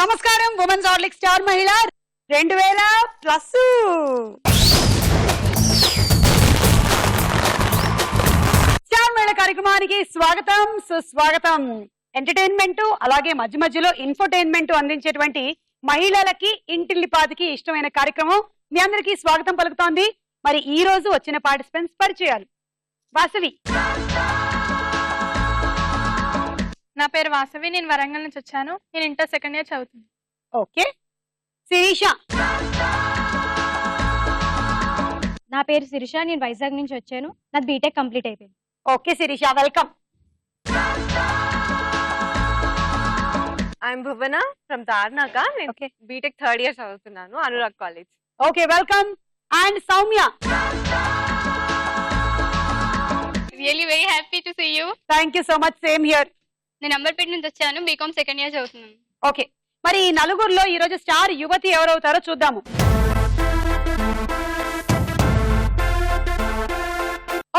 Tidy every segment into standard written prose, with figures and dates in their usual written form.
నమస్కారం women's Horlicks star మహిళ 2000+. Star మహిళ కార్యక్రమానికి స్వాగతం సుస్వాగతం. ఎంటర్టైన్మెంట్ అలాగే మధ్య మధ్యలో ఇన్ఫోటైన్మెంట్ అందించేటువంటి మహిళలకి ఇంటిల్లిపాదికి ఇష్టమైన కార్యక్రమం మీ అందరికీ స్వాగతం పలుకుతోంది. మరి ఈ రోజు వచ్చిన పార్టిసిపెంట్స్ పరిచయాలు. వాసవి. నా పేరు వాసవి, నేను వరంగల్ నుంచి వచ్చాను. నేను ఇంటర్ సెకండ్ ఇయర్ చదువుతున్నాను. ఓకే. శిరీష. నా పేరు శిరీష, నేను వైజాగ్ నుంచి వచ్చాను. నాది బీటెక్ కంప్లీట్ అయిపోయింది. Okay Sirisha, welcome. I'm Bhuvana from Tarnaka. నేను బీటెక్ థర్డ్ ఇయర్ చదువుతున్నాను, Anurag college. Okay, welcome. And Soumya. Really very happy to see you. Thank you so much. Same here. నేను అంబర్పేట నుంచి వచ్చాను, బీకామ్ సెకండ్ ఇయర్ చదువుతున్నాను. ఓకే, మరి ఈ నలుగురులో ఈ రోజు స్టార్ యువతి ఎవరవుతారో చూద్దాము.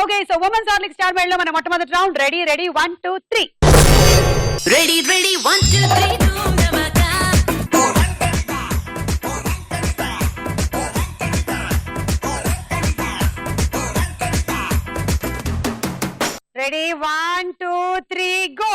Okay, so women's Horlicks star మహిళలో మన మొట్టమొదటి round. Ready 1 2 3. Ready 1 2 3. Ready 1 2 3 go.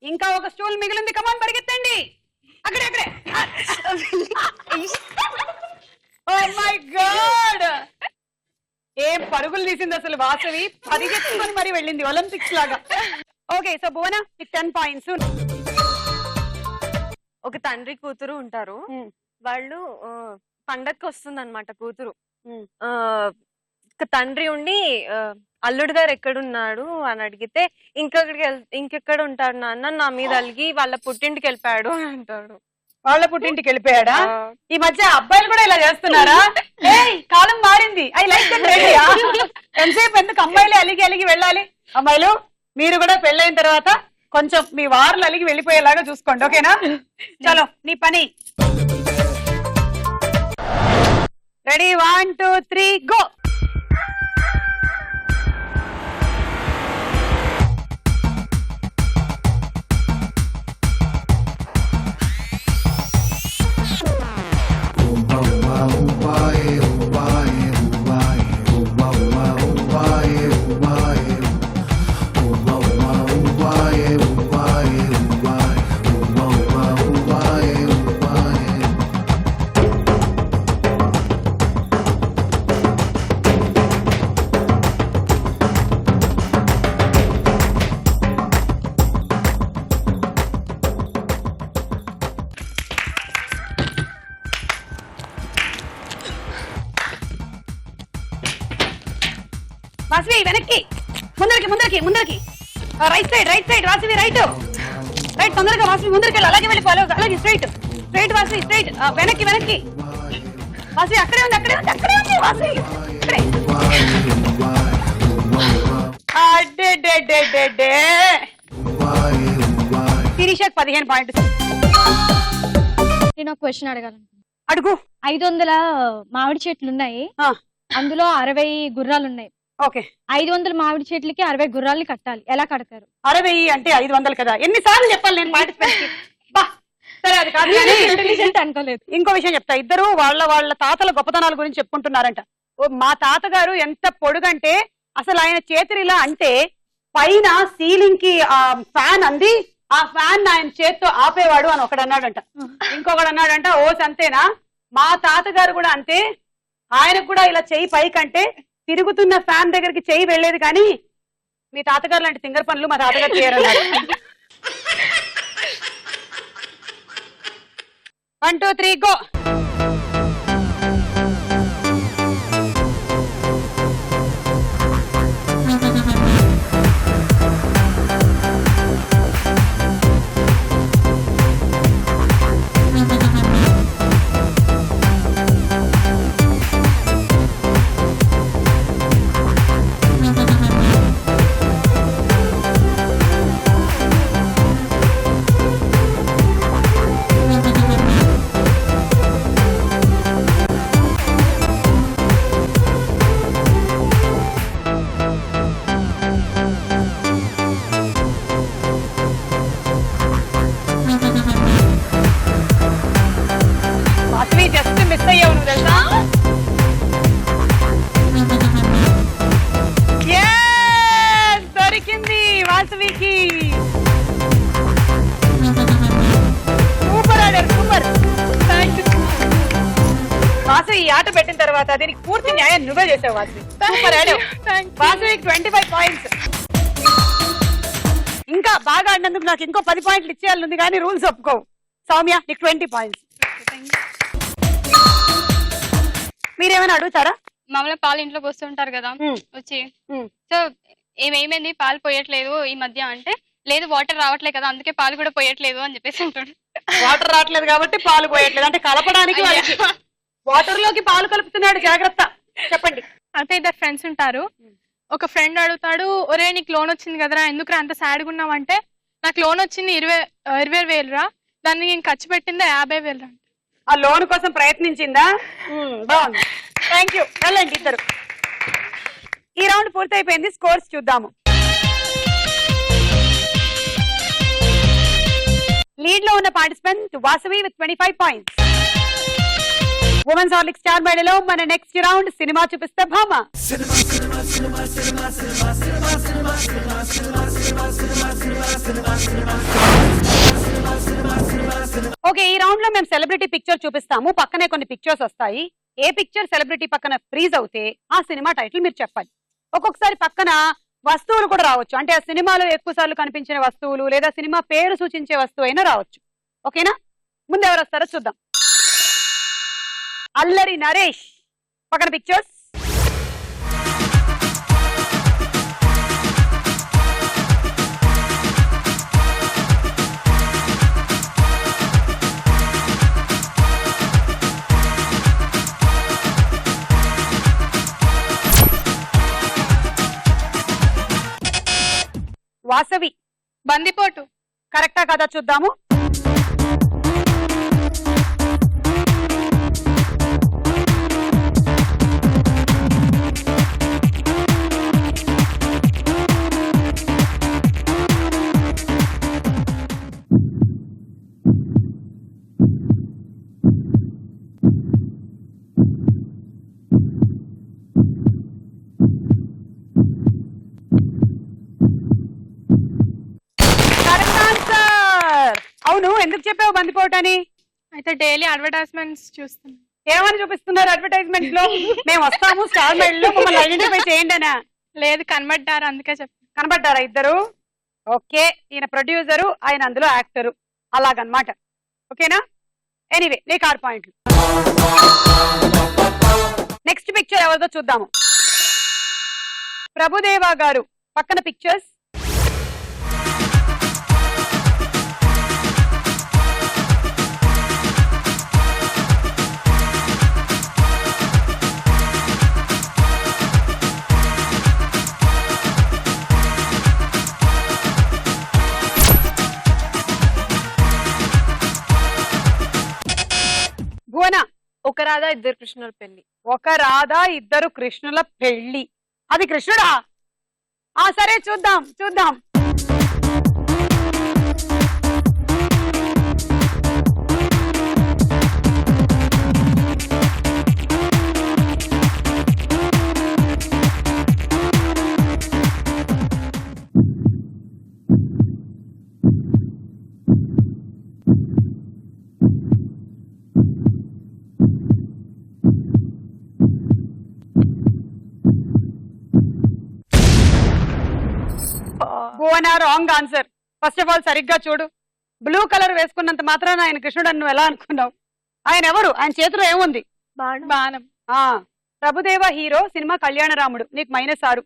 ఇంకా ఒక స్టూల్ మిగిలింది. కమాన్, పరిగెత్తండి. అక్కడే. ఓ మై గాడ్, ఏం పరుగులు తీసింది అసలు వాసవి. పరిగెత్తుకొని మరి వెళ్ళింది ఒలింపిక్స్ లాగా. ఓకే, సో భువన 10 పాయింట్స్. ఒక తండ్రి కూతురు ఉంటారు. వాళ్ళు పండగకి వస్తుంది అనమాట కూతురు. ఒక తండ్రి ఉండి అల్లుడు గారు ఎక్కడున్నాడు అని అడిగితే ఇంకెక్కడ ఉంటాడు నాన్న, నా మీద అలిగి వాళ్ళ పుట్టింటికి వెళ్ళిపోయాడు అని అంటాడు. వాళ్ళ పుట్టింటికి వెళ్ళిపోయాడా? ఈ మధ్య అబ్బాయిలు కూడా ఇలా చేస్తున్నారా? కాలం మారింది. I like that idea. ఎంతసేపు ఎందుకు అమ్మాయిలు అలిగి వెళ్ళాలి? అమ్మాయిలు, మీరు కూడా పెళ్ళైన తర్వాత కొంచెం మీ వార్లు అలిగి వెళ్ళిపోయేలాగా చూసుకోండి, ఓకేనా? చలో, నీ పని. Ready 1 2 3 go. వాసవి వెనక్కి, ముందరికి. Right side Vasavi, right. తొందరగా వాసవి ముందరికి, అలాగే వెళ్ళిపోవాలి. అలాగే స్ట్రైట్ వాసవి, స్ట్రైట్. వెనక్కి. వాసవి అక్కడే ఉంది వాసవి. శిరీషకు 15 పాయింట్లు. నేను ఒక క్వశ్చన్ అడగాలనుకుంటున్నాను. అడుగు. 500 మామిడి చెట్లు ఉన్నాయి, అందులో 60 గుర్రాలు ఉన్నాయి. ఓకే, 500 మామిడి చెట్లకి 60 గుర్రాలని కట్టాలి. ఎలా కడతారు? 60 అంటే 500 కదా. ఎన్నిసార్లు చెప్పాలి నేను పార్టిసిపెంట్? సరే, అది కాదు. అనుకోలేదు. ఇంకో విషయం చెప్తా. ఇద్దరు వాళ్ళ తాతల గొప్పతనాల గురించి చెప్పుకుంటున్నారంట. మా తాతగారు ఎంత పొడుగంటే అసలు ఆయన చేతులు ఇలా అంటే పైన సీలింగ్ కి ఫ్యాన్ అంది ఆ ఫ్యాన్ ఆయన చేత్తో ఆపేవాడు అని ఒకడు అన్నాడంట. ఇంకొకడు అన్నాడంట ఓస్ అంతేనా, మా తాతగారు కూడా అంతే, ఆయనకు కూడా ఇలా చెయ్యి పైకంటే తిరుగుతున్న ఫ్యాన్ దగ్గరికి చెయ్యి వెళ్ళేది, కానీ మీ తాతగారు లాంటి తింగర్ పనులు మా తాతగారు చేయరన్నాడు. 1 2 3 గో. జస్ట్ మిస్ అయ్యావు నువ్వు తెలుసా. Yes! దొరికింది వాసవికి. సూపర్ ఆడారు, సూపర్. వాసవి ఈ ఆట పెట్టిన తర్వాత దీనికి పూర్తి న్యాయం నువ్వే చేసావు వాసవి. సూపర్ ఆడావు. వాసవికి 25 పాయింట్స్. ఇంకా బాగా ఆడినందుకు నాకు ఇంకో 10 పాయింట్లు ఇచ్చేయాలి, కానీ రూల్స్ ఒప్పుకోవు. సౌమ్య నీకు 20 పాయింట్స్. మీరేమైనా అడుగుతారా? మామూలుగా పాలు ఇంట్లో పోస్తుంటారు కదా వచ్చి, సో ఏమైంది పాలు పోయట్లేదు ఈ మధ్య అంటే, లేదు వాటర్ రావట్లేదు కదా అందుకే పాలు కూడా పోయట్లేదు అని చెప్పేసి అంటాడు. వాటర్ రావట్లేదు కాబట్టి పాలు పోయట్లేదు అంటే కలపడానికి వాటర్ లోకి పాలు కలుపుతున్నాడు, జాగ్రత్త. చెప్పండి. అయితే ఇద్దరు ఫ్రెండ్స్ ఉంటారు. ఒక ఫ్రెండ్ అడుగుతాడు, ఒరే నీకు లోన్ వచ్చింది కదరా ఎందుకు అంత సాడ్గా ఉన్నావు అంటే, నాకు లోన్ వచ్చింది 20,000 రా, దాన్ని నేను ఖర్చు పెట్టిందా 50,000 రా. ఆ లోన్ కోసం ప్రయత్నించిందా? బాగుంది, థ్యాంక్ యూ. వెళ్ళండి ఇద్దరు. ఈ రౌండ్ పూర్తయిపోయింది, స్కోర్స్ చూద్దాము. లీడ్ లో ఉన్న participant Vasavi with 25 points. Women's Horlick star మేడలో మన నెక్స్ట్ రౌండ్ సినిమా చూపిస్తే భామ. ఓకే, ఈ రౌండ్ లో మేము సెలబ్రిటీ పిక్చర్ చూపిస్తాము, పక్కనే కొన్ని పిక్చర్స్ వస్తాయి. ఏ పిక్చర్ సెలబ్రిటీ పక్కన ఫ్రీజ్ అవుతే ఆ సినిమా టైటిల్ మీరు చెప్పాలి. ఒక్కొక్కసారి పక్కన వస్తువులు కూడా రావచ్చు, అంటే ఆ సినిమాలో ఎక్కువ సార్లు కనిపించిన వస్తువులు లేదా సినిమా పేరు సూచించే వస్తువు అయినా రావచ్చు. ఓకేనా? ముందు ఎవరు వస్తారో చూద్దాం. అల్లరి నరేష్ పక్కన పిక్చర్స్. వాసవి బందిపోటు కరెక్టా కదా చూద్దాము. అవును, ఎందుకు చెప్పావు బందిపోటని? అయితే డైలీ అడ్వర్టైజ్మెంట్స్ చూస్తాను. ఏమని చూపిస్తున్నారు అడ్వర్టైజ్మెంట్ లో? మేము వస్తాము స్టార్ మెడల్ లో, మమ్మల్ని ఐడెంటిఫై చేయండి అనా? లేదు, కనబడ్డారు అందుకే చెప్పాను. కనబడ్డారా ఇద్దరు? ఓకే, ఈయన ప్రొడ్యూసరు, ఆయన అందులో యాక్టరు, అలాగనమాట. ఓకేనా? ఎనీవే నీకు 6 పాయింట్లు. నెక్స్ట్ పిక్చర్ ఎవరిదో చూద్దాము. ప్రభుదేవా గారు పక్కన పిక్చర్స్. భువన ఒక రాధా ఇద్దరు కృష్ణుల పెళ్లి. ఒక రాధా ఇద్దరు కృష్ణుల పెళ్లి. అది కృష్ణుడా? ఆ సరే చూద్దాం చూద్దాం. Bhuvana wrong answer. First of all సరిగ్గా చూడు. బ్లూ కలర్ వేసుకున్నంత మాత్రాన ఆయన కృష్ణుడు అని నువ్వు ఎలా అనుకున్నావు? ఆయన ఎవరు? ఆయన చేతిలో ఏముంది? బాణం. Prabhudeva hero, cinema Kalyanaramudu. నీకు -6.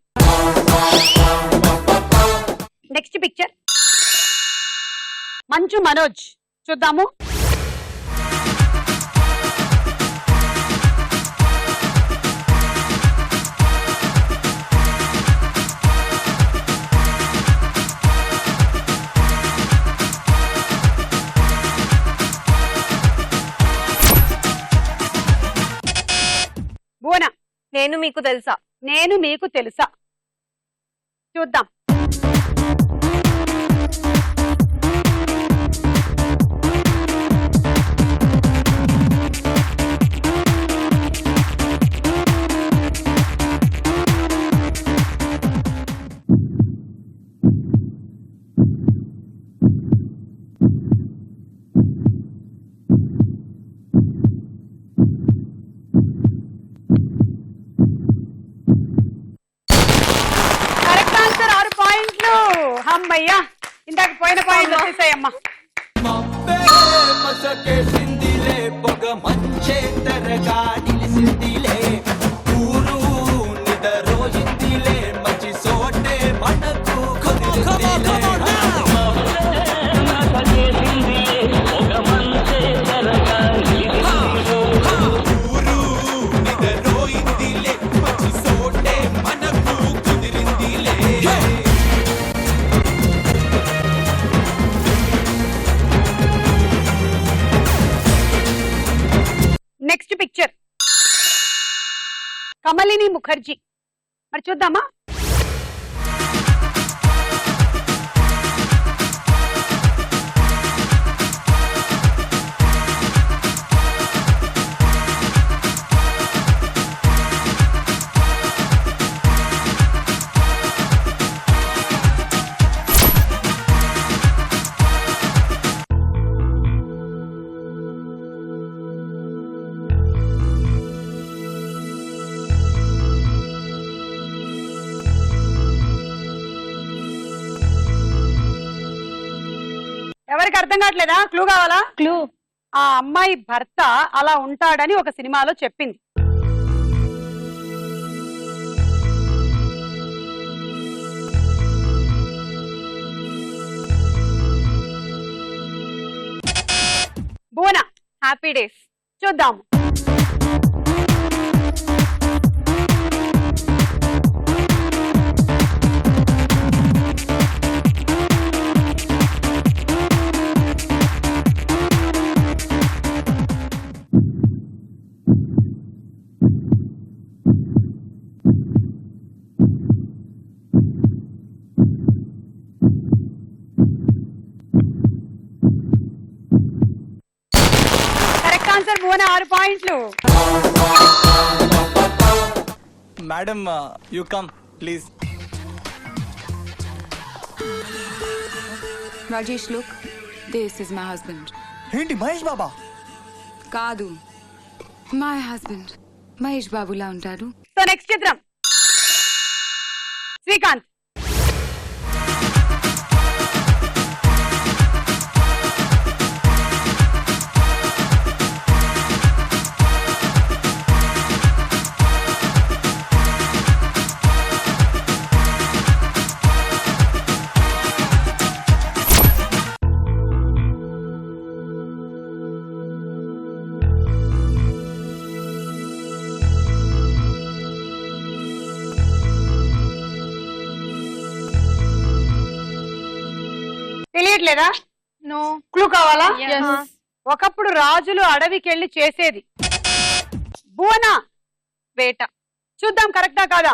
Next picture Manchu Manoj. చూద్దాము. భువన, నేను మీకు తెలుసా. నేను మీకు తెలుసా. చూద్దాం. Correct answer. 6 పాయింట్లు. అమ్మయ్యా, ఇందాక పోయిన పాయింట్లు వచ్చేసాయమ్మా. మసకేసిందిలే పొగ మంచే తెరగా నిలిసిందిలే ఊరు నిదరోయిందిలే మంచి సోటే మనకు కుదిరిందిలే ఊరు నిదరోయిందిలే మంచి సోటే మనకు కుదిరిందిలే. Next picture Kamalini Mukherjee. మరి చూద్దామా. ఎవరికి అర్థం కావట్లేదా? క్లూ కావాలా? క్లూ. ఆ అమ్మాయి భర్త అలా ఉంటాడని ఒక సినిమాలో చెప్పింది. Bhuvana, happy days. చూద్దాం. Correct answer. భువన 6 పాయింట్లు. Madam, you come, please. Rajesh, look. This is my husband. ఏంటి మహేష్ బాబా? కాదు, my husband. మహేష్ బాబులా ఉంటాడు. సో నెక్స్ట్ చిత్రం శ్రీకాంత్. తెలియట్లేదా? నో. క్లూ కావాలా? Yes. ఒకప్పుడు రాజులు అడవికి వెళ్ళి చేసేది. భువన, వేట. చూద్దాం కరెక్టా కాదా.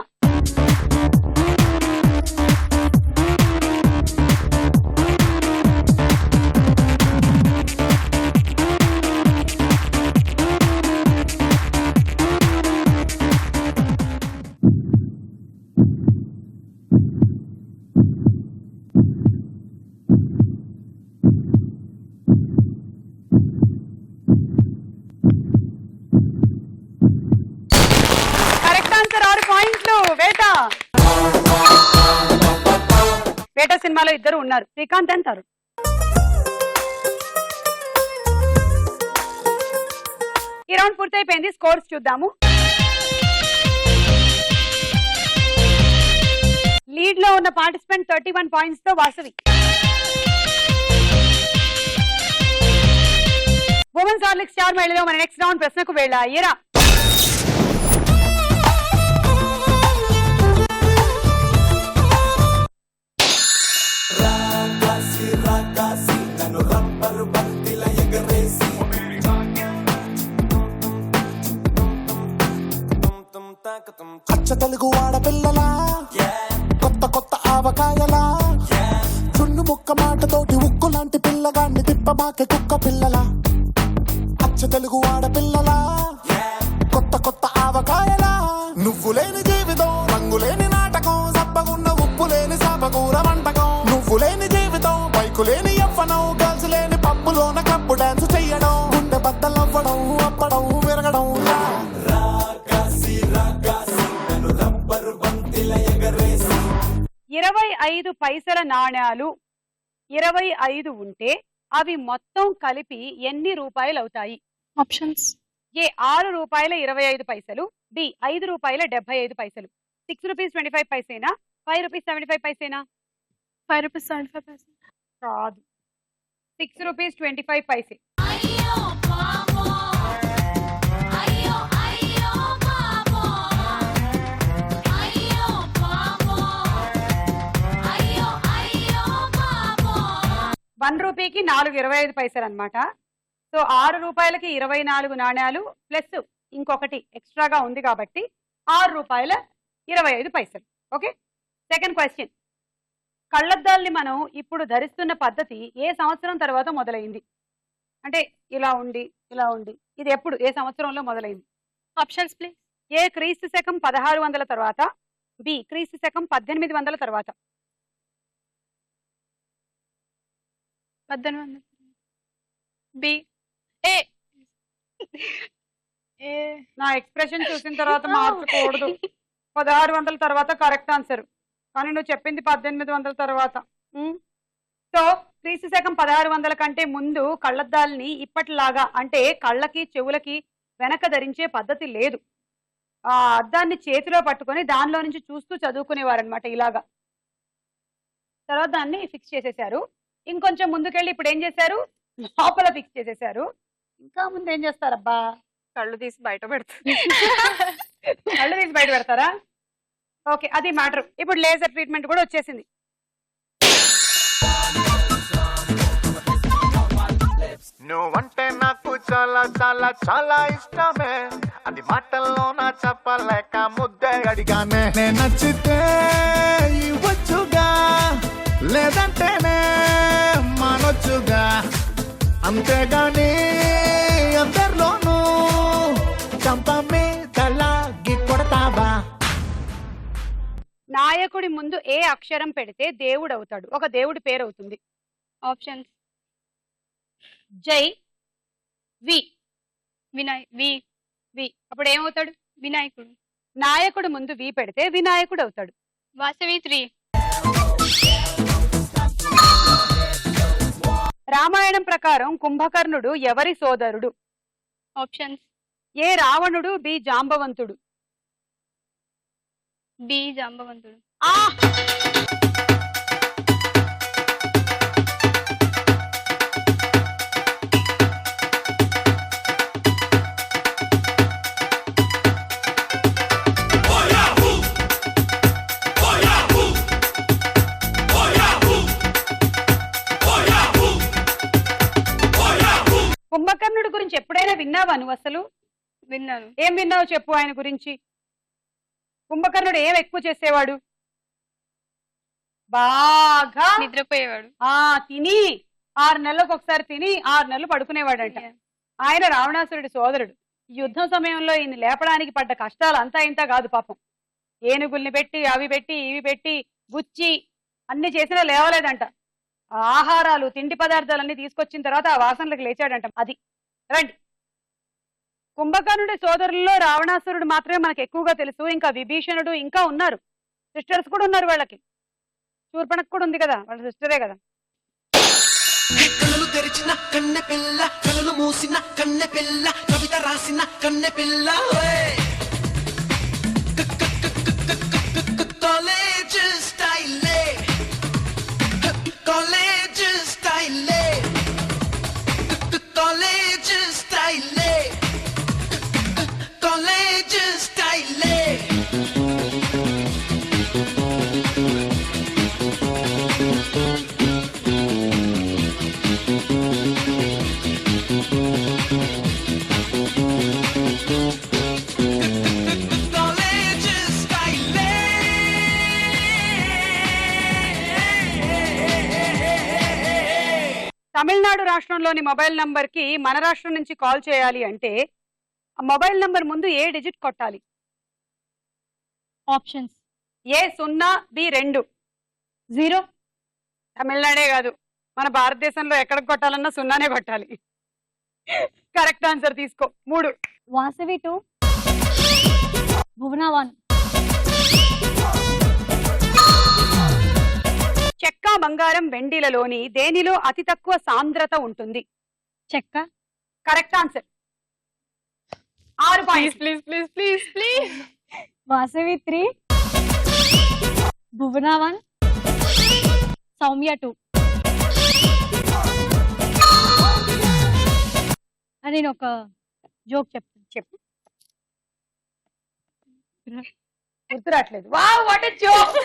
Correct answer. 6 పాయింట్లు. సినిమాలో ఇద్దరు ఉన్నారు, శ్రీకాంత్ అండ్ తరుణ్. ఈ రౌండ్ పూర్తయిపోయింది, స్కోర్స్ చూద్దాము. లీడ్ లో ఉన్న పార్టిసిపెంట్ 31 పాయింట్స్ తో వాసవి. ఉమెన్స్ హార్లిక్స్ స్టార్ మహిళలో మన నెక్స్ట్ రౌండ్ ప్రశ్నకు వెళ్ళాయిరా. అచ్చ తెలుగు ఆడపిల్లలా కొత్త కొత్త ఆవకాయలా చున్ను ముక్క మాటతోటి ఉక్కు లాంటి పిల్లగాన్ని తిప్పమాకే కుక్క పిల్లలా. అచ్చ తెలుగు ఆడపిల్లలా కొత్త కొత్త ఆవకాయలా నువ్వు లేని జీవితం రంగు లేని నాటకం సబ్బగున్న ఉప్పు లేని సాపకూర వంటకం. నువ్వు లేని జీవితం బైకు లేని యవ్వనం గర్ల్స్ లేని పప్పులోన కప్పు డాన్స్ చెయ్యడం గుండె బద్దలవ్వడం అప్పడం విరగడం. 25 పైసల నాణ్యాలు 25 ఉంటే అవి మొత్తం కలిపి ఎన్ని రూపాయలు అవుతాయి? ఆప్షన్స్. ఏ 6 రూపాయల 25 పైసలు, బి 5 రూపాయల 75 పైసలు, 6 రూపీస్ 25 పైసేనా, 5 రూపీస్ 75 పైసేనా? 5 రూపీస్ 75 పైసలు కాదు, 6 రూపీస్ 25 పైసే. రూపీకి 4.25 పైసలు అనమాట. సో 6 రూపాయలకి 24 నాణ్యాలు ప్లస్ ఇంకొకటి ఎక్స్ట్రాగా ఉంది కాబట్టి 6 రూపాయల 25 పైసలు. Okay, second question. కళ్ళద్దాల్ని మనం ఇప్పుడు ధరిస్తున్న పద్ధతి ఏ సంవత్సరం తర్వాత మొదలైంది? అంటే ఇలా ఉండి ఇది ఎప్పుడు ఏ సంవత్సరంలో మొదలైంది? Options please. ఏ క్రీస్తు శకం 1600 తర్వాత, బి క్రీస్తు శకం 1800 తర్వాత. 1800. బి. ఏ నా ఎక్స్ప్రెషన్ చూసిన తర్వాత మార్చకూడదు. 1600 తర్వాత కరెక్ట్ ఆన్సర్, కానీ నువ్వు చెప్పింది 1800 తర్వాత. సో క్రీస్తు శకం 1600 కంటే ముందు కళ్ళద్దాల్ని ఇప్పటిలాగా అంటే కళ్ళకి చెవులకి వెనక ధరించే పద్ధతి లేదు. ఆ అద్దాన్ని చేతిలో పట్టుకొని దానిలో నుంచి చూస్తూ చదువుకునేవారు అనమాట ఇలాగా. తర్వాత దాన్ని ఫిక్స్ చేసేసారు. ఇంకొంచెం ముందుకెళ్ళి ఇప్పుడు ఏం చేశారు, లోపల ఫిక్స్ చేసేసారు. ఇంకా ముందు ఏం చేస్తారబ్బా, కళ్ళు తీసి బయట పెడతారు. కళ్ళు తీసి బయట పెడతారా? ఓకే, అది మ్యాటర్. ఇప్పుడు లేజర్ ట్రీట్మెంట్ కూడా వచ్చేసింది. నువ్వంటే నాకు చాలా చాలా చాలా ఇష్టమే, అది మాటల్లో నా చెప్పలేక ముద్దే అడిగానే. నచ్చితే ఇవ్వచ్చుగా లేదంటేనే మానొచ్చుగా, అంతేగాని అందరిలోనూ చంప మీదలాగి కొడతావా. నాయకుడి ముందు ఏ అక్షరం పెడితే దేవుడు అవుతాడు? ఒక దేవుడి పేరు అవుతుంది. ఆప్షన్స్. జై, వి. వినాయ్. వి. వి అప్పుడు ఏమవుతాడు? వినాయకుడు. నాయకుడు ముందు వి పెడితే వినాయకుడు అవుతాడు. వాసవి 3. రామాయణం ప్రకారం కుంభకర్ణుడు ఎవరి సోదరుడు? ఆప్షన్స్. ఏ రావణుడు, బి జాంబవంతుడు. బి జాంబవంతుడు. ఆ కుంభకర్ణుడి గురించి ఎప్పుడైనా విన్నావా నువ్వు అసలు? విన్నాను. ఏం విన్నావు చెప్పు ఆయన గురించి. కుంభకర్ణుడు ఏం ఎక్కువ చేసేవాడు? బాగా నిద్రపోయేవాడు. తిని 6 నెలలకు ఒకసారి తిని 6 నెలలు పడుకునేవాడంట. ఆయన రావణాసురుడి సోదరుడు. యుద్ధం సమయంలో ఈయన లేపడానికి పడ్డ కష్టాలు అంతా ఇంత కాదు పాపం. ఏనుగుల్ని పెట్టి అవి పెట్టి ఇవి పెట్టి గుచ్చి అన్ని చేసినా లేవలేదంట. ఆహారాలు తిండి పదార్థాలన్నీ తీసుకొచ్చిన తర్వాత ఆ వాసనలకు లేచాడంట. అది రండి. కుంభకర్ణుడి సోదరుల్లో రావణాసురుడు మాత్రమే మనకు ఎక్కువగా తెలుసు. ఇంకా విభీషణుడు ఇంకా ఉన్నారు, సిస్టర్స్ కూడా ఉన్నారు వాళ్ళకి. శూర్పణఖ కూడా ఉంది కదా, వాళ్ళ సిస్టరే కదా. కళ్ళు తెరిచిన కన్నె పిల్ల, కళ్ళు మూసిన కన్నె పిల్ల, కవిత రాసిన కన్నె పిల్ల. కాలేజ్ స్టైలే, కాలేజ్ స్టైలే, కాలేజ్ స్టైలే, కాలేజ్ స్టైలే. తమిళనాడు రాష్ట్రంలోని మొబైల్ నంబర్ కి మన రాష్ట్రం నుంచి కాల్ చేయాలి అంటే ఆ మొబైల్ నంబర్ ముందు ఏ డిజిట్ కొట్టాలి? Options A0, B2. 0. తమిళనాడే కాదు, మన భారతదేశంలో ఎక్కడికి కొట్టాలన్నా 0నే కొట్టాలి. కరెక్ట్ ఆన్సర్ తీసుకో. 3. వాసవి 2. భువన 1. చెక్క, బంగారం, వెండిలలోని దేనిలో అతి తక్కువ సాంద్రత ఉంటుంది? చెక్క. Correct answer. 6 please points. Please please please please. Vasavi 3. Bhuvana 1. Soumya 2. నేను ఒక జోక్ చెప్తాను. చెప్పు. గుర్తురాట్లేదు. Wow, what a joke.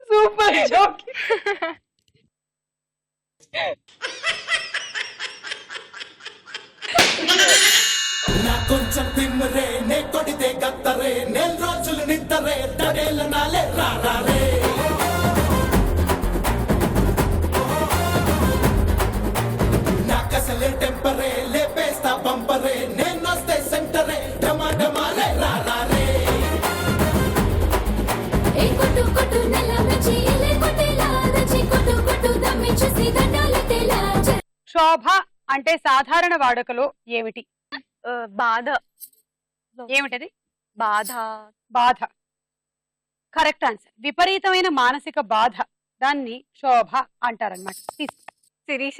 Super joke. నా కొంచెం తిమ్మరే, నే కొడితే గత్తరే, నెల రోజులు నిద్దరే, తడేళ్ళ నాలే రారే. నాకసలే టెంపరే, లేపేస్తా బంపరే, నేనొస్తే సెంటరే, డమా డమాలే రారే. శోభ అంటే సాధారణ వాడుకలో ఏమిటి? బాధ. ఏమిటది? బాధ. బాధ. Correct answer. విపరీతమైన మానసిక బాధ, దాన్ని శోభ అంటారనమాట. శిరీష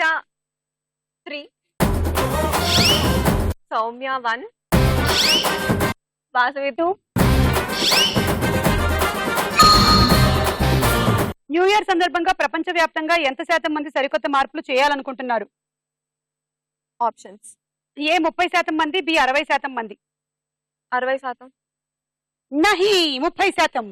3. సౌమ్య 1. వాసవి 2. న్యూ ఇయర్ సందర్భంగా ప్రపంచవ్యాప్తంగా ఎంత శాతం మంది సరికొత్త మార్పులు చేయాలనుకుంటున్నారు? ఆప్షన్స్. ఏ 30% మంది, బి 60% మంది. 60%. నహి, 30%.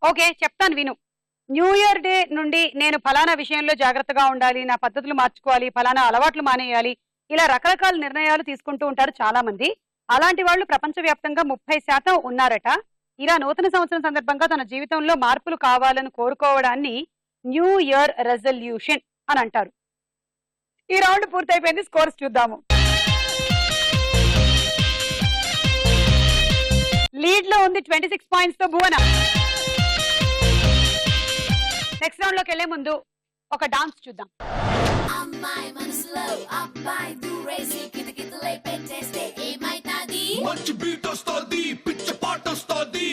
ఓకే, చెప్తాను విను. న్యూ ఇయర్ డే నుండి నేను ఫలానా విషయంలో జాగ్రత్తగా ఉండాలి, నా పద్ధతులు మార్చుకోవాలి, ఫలానా అలవాట్లు మానేయాలి, ఇలా రకరకాల నిర్ణయాలు తీసుకుంటూ ఉంటారు చాలా మంది. అలాంటి వాళ్ళు ప్రపంచవ్యాప్తంగా 30% ఉన్నారట. ఇలా నూతన సంవత్సరం సందర్భంగా తన జీవితంలో మార్పులు కావాలని కోరుకోవడాన్ని న్యూ ఇయర్ రెజల్యూషన్ అని అంటారు. ఈ రౌండ్ పూర్తయిపోయింది. స్కోర్స్ చూద్దాము. లీడ్ లో ఉంది 26 పాయింట్స్ తో భువన. నెక్స్ట్ రౌండ్ లోకి వెళ్లే ముందు ఒక డాన్స్ చూద్దాం. మంచి బీట్ వస్తుంది, పిచ్చ పాట వస్తుంది.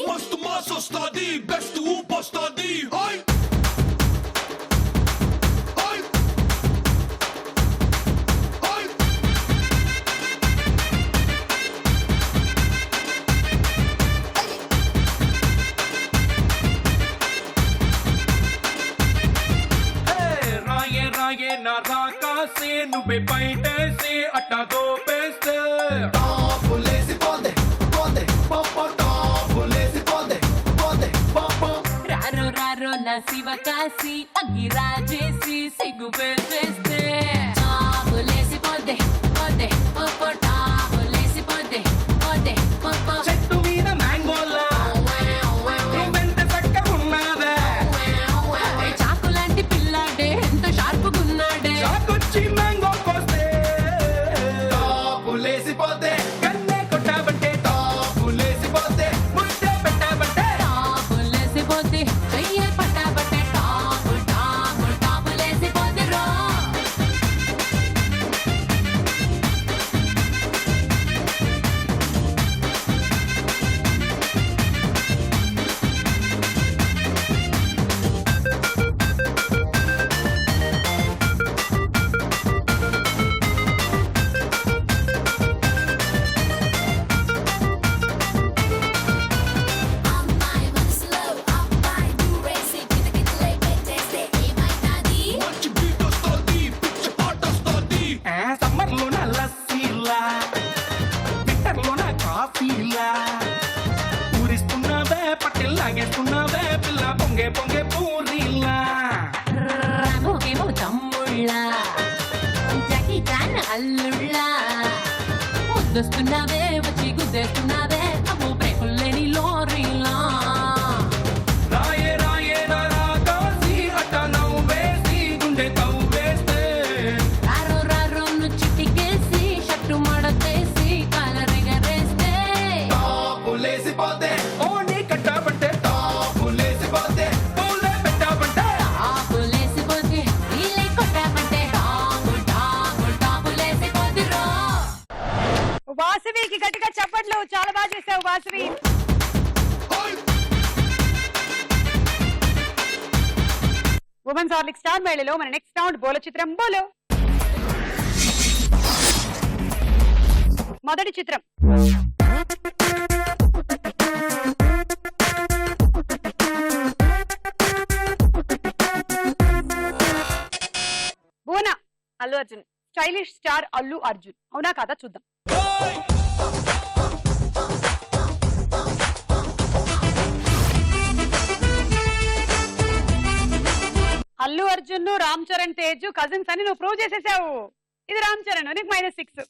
మస్తు మాస్ వస్తుంది, బెస్ట్ ఊపు వస్తుంది. నా రాకాసే నువ్వే బయటేసి అట్టా దోపేస్తే టాపులేసి పోందే పోందే పాప టాపులేసి పోందే పోందే పాప రారో రారో నా శివ కాసి అగ్గి రాజేసి సిగ్గు పెట్టేస్తే పొంగే పొంగే పూరిలా రామోకేమో తమ్ముళ్ళ జాకీ చాన్ అల్లుళ్ళ ముద్దొస్తున్నావే వచ్చి గుద్దేస్తున్నావే అమ్మో బ్రేకుల్లేని లోరీలా రాయే రాయే రాగాసి అట్ట నవ్వేసి గుండె తవ్వేస్తే రారో రారోను చిటికేసి షట్టు మడతేసి కాలరెగరేస్తే టాపులేసిపోతే ఓ నీ కట్టాబంటే టాపులేసిపోతే పూలే పెట్టాబంటే టాపులేసిపోతే నీళ్ళే కొట్టామంటే టాపులేసిపోతిరో. వాసవికి గట్టిగా చప్పట్లు. చాలా బాగా చేసావు వాసవి. ఉమెన్స్ హార్లిక్ స్టార్ మేళలో మన నెక్స్ట్ రౌండ్ బోలో చిత్రం బోలో. మొదటి చిత్రం బోనా. అల్లు అర్జున్. Stylish star Allu Arjun. అవునా కాదా చూద్దాం. అల్లు అర్జున్ రామ్ చరణ్ తేజ్ కజిన్స్ అని నువ్వు ప్రూవ్ చేసేసావు. ఇది రామ్ చరణ్, నీకు -6.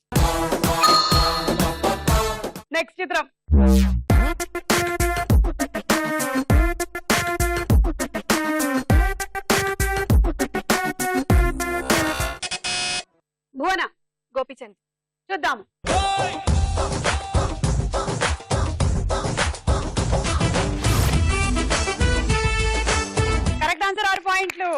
నెక్స్ట్ చిత్రం భువన. గోపిచంద్. చూద్దాము. కరెక్ట్ ఆన్సర్ 6 పాయింట్లు.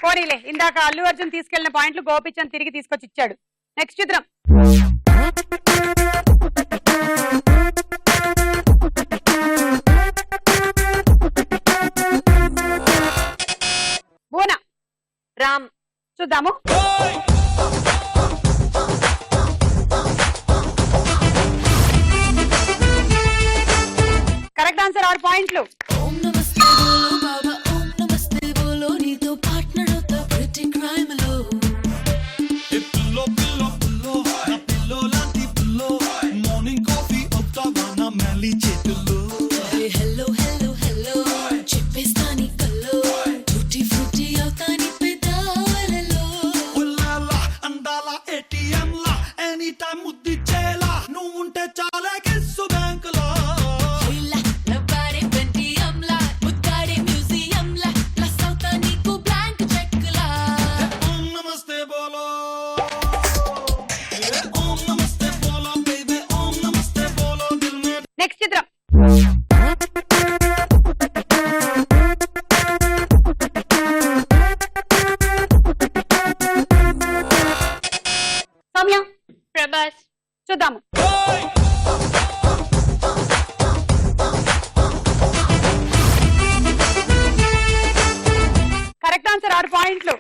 పోనీలే, ఇందాక అల్లు అర్జున్ తీసుకెళ్లిన పాయింట్లు గోపిచంద్ తిరిగి తీసుకొచ్చి ఇచ్చాడు. నెక్స్ట్ చిత్రం బోనా. రామ్. చూద్దాము. కరెక్ట్ ఆన్సర్ 6 పాయింట్లు. పిల్లో పిల్లో పిల్లో నా పిల్లో లాంటి పిల్లో మార్నింగ్ కాఫీ అవుతావా నా మ్యాలీ చేతుల్లో హలో హలో హలో చెప్పేస్తాని కల్లో టూటీ ఫ్రూటీ అవుతాని పెదాలలో ఉల్లాలా అందాల ఏటీఎం లా ఎనీ టైం ముద్దిచ్చేలా నువ్వుంటే చాలా కిస్సు బ్యాంకులో ఇలా నవ్వాడే పెంటియంలా ముద్దాడే మ్యూజియంలా ప్లస్ అవుతా నీకు బ్లాంక్ చెక్లా ఓం నమస్తే బోలో ఓం నమస్తే బోలో బేబీ ఓం నమస్తే బోలో దిల్ మే నెక్స్ట్ చిత్రం సౌమ్య. ప్రభాస్. చూద్దాము. కరెక్ట్ ఆన్సర్ 6 పాయింట్లు.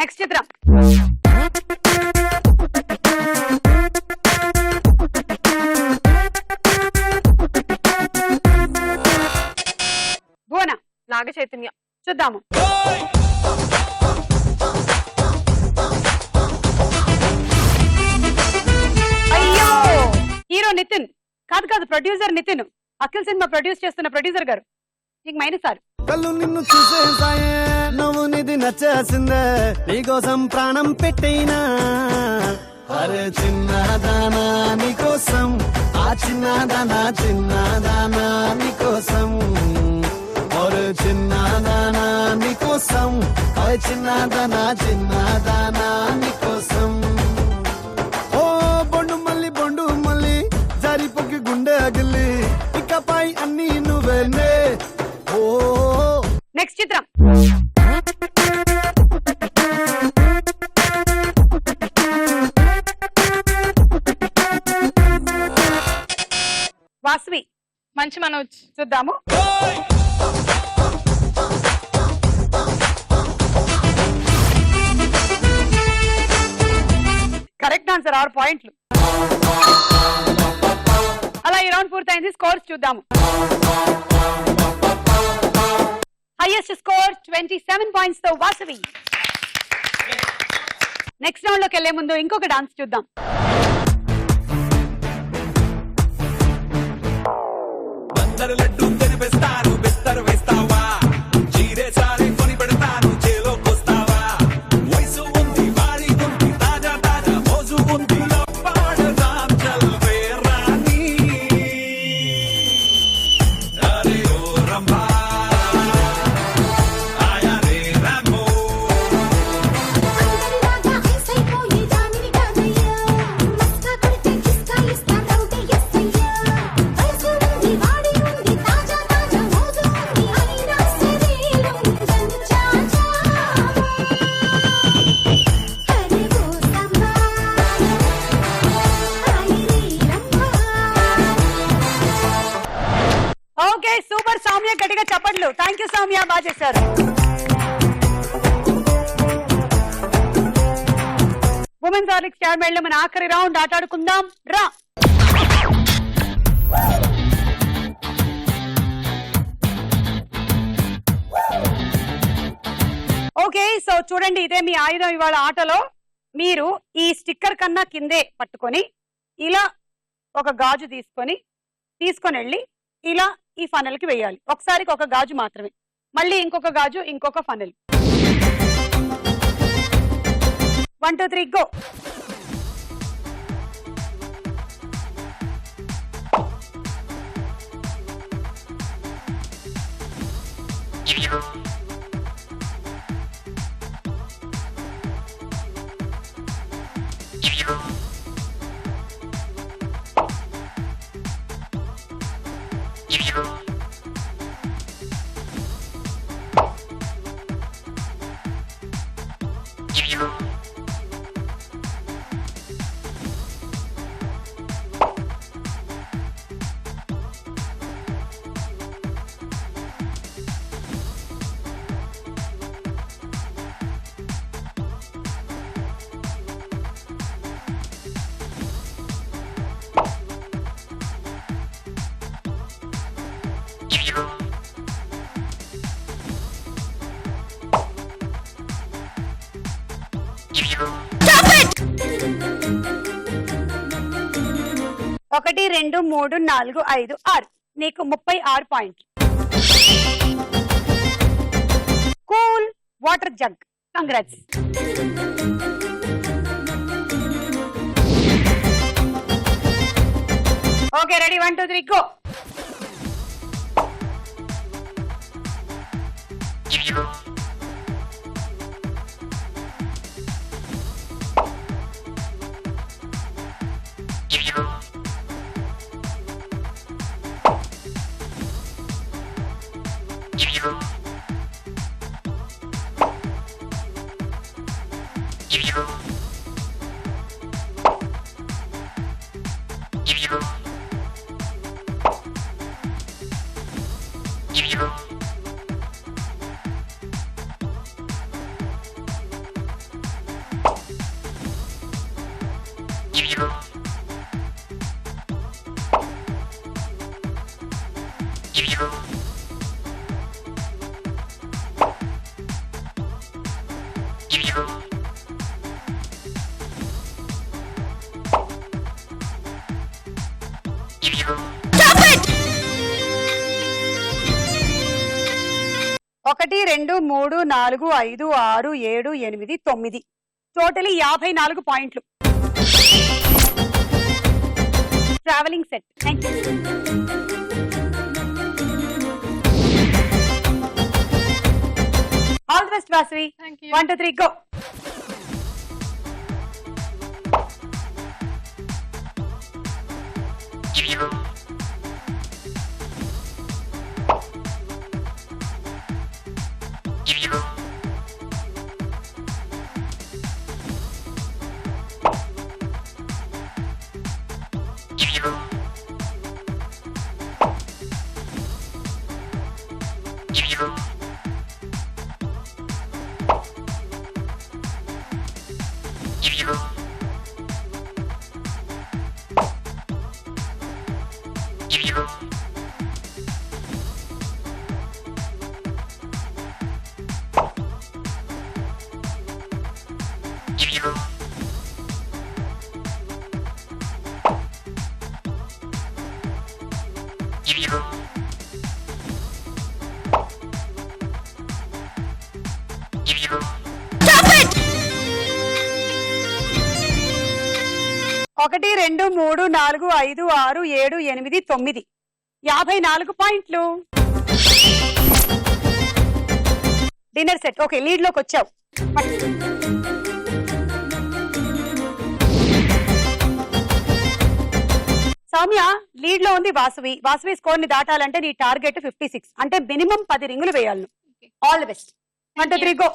నెక్స్ట్ చిత్రం భువన. నాగ చైతన్య. చూద్దాము. అయ్యో, హీరో నితిన్. కాదు కాదు, ప్రొడ్యూసర్ నితిన్. అఖిల్ సినిమా ప్రొడ్యూస్ చేస్తున్న ప్రొడ్యూసర్ గారు. నీకు -6. కళ్ళు నిన్ను చూసేసాయే, నువ్వు నిధి నచ్చేసిందే, నీకోసం ప్రాణం పెట్టైనా. అరే చిన్నదానా నీకోసం, ఆ చిన్నదానా చిన్నదానా నీకోసం, ఒరే చిన్నదానా నీకోసం, ఆ చిన్నదానా చిన్నదానా నీకోసం. ఓ బొండు మళ్ళీ జారిపోకి గుండె అగిలి, ఇకపై అన్ని నువ్వేనే. ఓ నెక్స్ట్ చిత్రం చూద్దాము. కరెక్ట్ ఆన్సర్ 6 పాయింట్లు. అలా ఈ రౌండ్ పూర్తయింది. స్కోర్స్ చూద్దాము. హైయెస్ట్ స్కోర్ 27 పాయింట్స్ తో వాసవి. నెక్స్ట్ రౌండ్ లోకి వెళ్లే ముందు ఇంకొక డాన్స్ చూద్దాం. లడ్డు తెరిపిస్తాను బిస్తరు వేస్తావా చీరే సారి కొని పెడతాను చేలోకొస్తావా వయసు ఉంది వారి ఉంది తాజా తాజా మోజు ఉంది పాడదాం చల్వే రాణి అరే ఓ రంభా ఆయా రే రామో ఓకే, సూపర్ సౌమ్య, గట్టిగా చప్పట్లు. థ్యాంక్ యూ సౌమ్య, బాగా చేశారు. ఉమెన్స్ హార్లిక్స్ చార్మేళ్ళ మన ఆఖరి రౌండ్ ఆటాడుకుందాం రా. ఓకే, సో చూడండి, ఇదే మీ ఆయుధం ఇవాళ ఆటలో. మీరు ఈ స్టిక్కర్ కన్నా కిందే పట్టుకొని ఇలా ఒక గాజు తీసుకొని వెళ్ళి ఇలా ఈ ఫనల్ కి వేయాలి. ఒకసారికి ఒక గాజు మాత్రమే, మళ్ళీ ఇంకొక గాజు, ఇంకొక ఫనల్. 1 2 3 గో. ఒకటి 2 3 4 5 6 నీకు 36 పాయింట్లు. Cool water jug, congrats. Okay, ready, 1 2 3 go. ఒకటి 2 3 4 5 6 7 8 9 టోటలీ 54 పాయింట్లు. Travelling set. Thank you. All the best Vasavi. 1 2 3 go. 1 2 3 4 5 6 7 8 9 54 పాయింట్లు. డిన్నర్ సెట్ ఓకే, లీడ్ లోకి వచ్చావు. సౌమ్య లీడ్ లో ఉంది వాసవి. వాసవి స్కోర్ ని దాటాలంటే నీ టార్గెట్ 56, అంటే మినిమం 10 రింగులు వేయాలి. All the best. 1 2 3 go.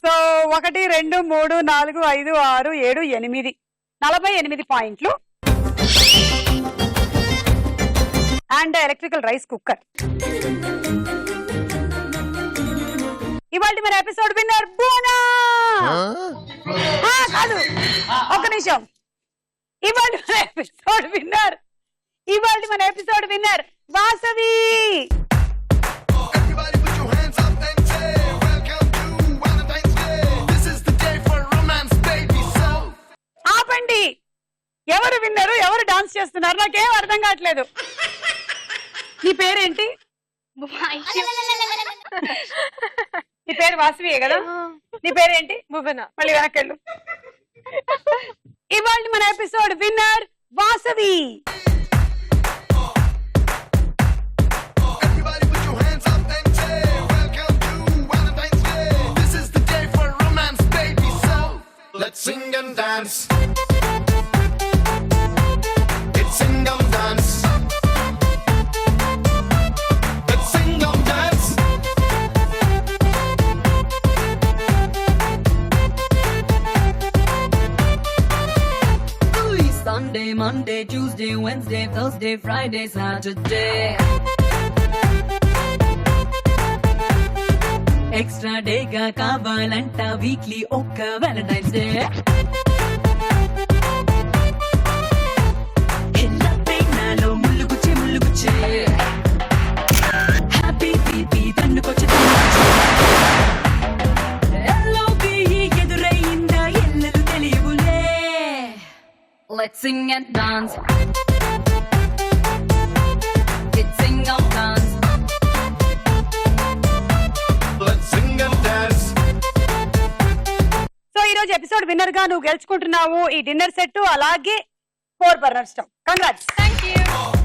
So 1 2 3 4 5 6 7 8 48 పాయింట్లు. And electrical rice cooker. ఇవాళ మన ఎపిసోడ్ విన్నర్ బోనా. కాదు, ఒక్క నిమిషం. ఇవాళ మన ఎపిసోడ్ విన్నర్ వాసవి. ఆపండి, ఎవరు విన్నరు, ఎవరు డాన్స్ చేస్తున్నారు నాకేం అర్థం కావట్లేదు. నీ పేరేంటి? నీ పేరు వాసవియే కదా? నీ పేరేంటి? భువన. మళ్ళీ వెనకెళ్ళు. ఇవాళ మన episode winner Vasavi. Let's sing and dance. It's sing and dance. Let's sing and dance. Sunday, Monday, Tuesday, Wednesday, Thursday, Friday, Saturday. Extra డేగా కావాలంట వీక్లీ ఒక్క వ్యాలంటైన్స్ డే. నాలో ముల్లుగుచ్చే హ్యాపీ బీపీ తన్నుకొచ్చే ఎదురయ్యిందా ఎల్లలు తెలియవులే. Let's sing and dance. It's sing and dance. So ఈ రోజు ఎపిసోడ్ విన్నర్ గా నువ్వు గెలుచుకుంటున్నావు ఈ డిన్నర్ సెట్, అలాగే 4 burner stove. Congrats. Thank you.